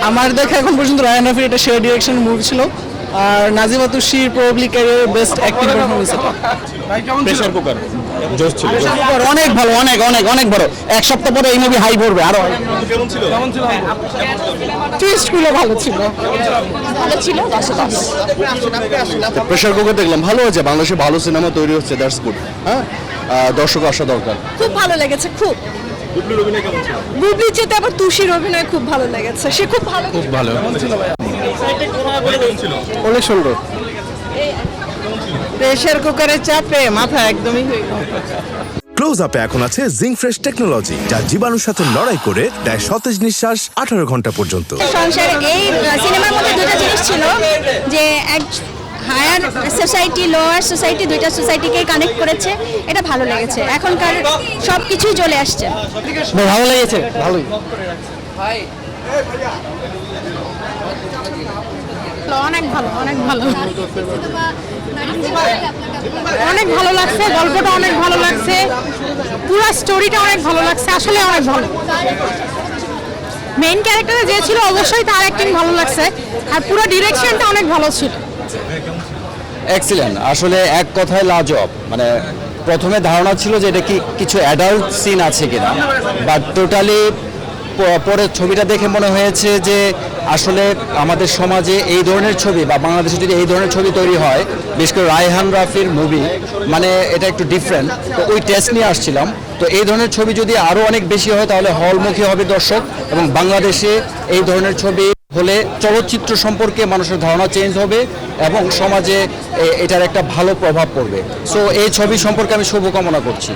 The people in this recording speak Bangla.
আমার দেখা এখন পর্যন্ত রায়ান রাফির এটা শেয়ার ডিরেকশন মুভি ছিল, আর নাজিমা তুষির প্রবাবলি ক্যারিয়ারের বেস্ট অ্যাক্টিং পারফরমেন্স এটা। প্রেসার কুকার জোশ ছিল। অনেক ভালো, অনেক অনেক অনেক বড়। এক সপ্তাহ পরে এই মুভি হাই পড়বে আরো। কেমন ছিল? টুইস্টগুলো ভালো ছিল, ভালো ছিল, 10 10। প্রেশার কুকার দেখলাম, ভালো হয়েছে। বাংলাদেশে ভালো সিনেমা তৈরি হচ্ছে, দ্যাটস গুড। হ্যাঁ, দর্শক আসা দরকার। খুব ভালো লেগেছে, খুব। বুবলির অভিনয় কেমন ছিল? বুবলির চেয়ে আবার তুষির অভিনয় খুব ভালো লেগেছে, সে খুব ভালো। ভালো কেমন ছিল? অনেক সুন্দর। প্রেসার কুকারের চাপে মাথা একদমই হয়ে গেল। ক্লোজ আপে এখন আছে জিঙ্ক ফ্রেশ টেকনোলজি, যা জীবাণুর সাথে লড়াই করে দেয় সতেজ নিঃশ্বাস 18 ঘন্টা পর্যন্ত। সংসারে এই সিনেমার মধ্যে দুটো জিনিস ছিল, যে এক হায়ার সোসাইটি, লোয়ার সোসাইটি, দুইটা সোসাইটিকে কানেক্ট করেছে। এটা ভালো লেগেছে, এখনকার সব কিছুই চলে আসছে। ভালো লেগেছে, ভালোই। অনেক ভালো, অনেক ভালো, অনেক ভালো লাগছে। গল্পটা অনেক ভালো লাগছে, পুরো স্টোরিটা অনেক ভালো লাগছে, আসলে অনেক ভালো। মেইন ক্যারেক্টারে যে ছিল অবশ্যই তার অ্যাক্টিং ভালো লাগছে, আর পুরো ডিরেকশনটা অনেক ভালো ছিল। এক্সিলেন্ট, আসলে এক কথায় লাজবাব। মানে প্রথমে ধারণা ছিল যে এটা কি কিছু অ্যাডাল্ট সিন আছে কিনা, বাট টোটালি পরে ছবিটা দেখে মনে হয়েছে যে আসলে আমাদের সমাজে এই ধরনের ছবি বা বাংলাদেশে যদি এই ধরনের ছবি তৈরি হয়, বিশেষ করে রায়হান রাফির মুভি, মানে এটা একটু ডিফারেন্ট। তো ওই টেস্ট নিয়ে আসছিলাম। তো এই ধরনের ছবি যদি আরও অনেক বেশি হয় তাহলে হলমুখী হবে দর্শক, এবং বাংলাদেশে এই ধরনের ছবি হলে চলচ্চিত্র সম্পর্কে মানুষের ধারণা চেঞ্জ হবে এবং সমাজে এটার একটা ভালো প্রভাব পড়বে। সো এই ছবি সম্পর্কে আমি শুভকামনা করছি।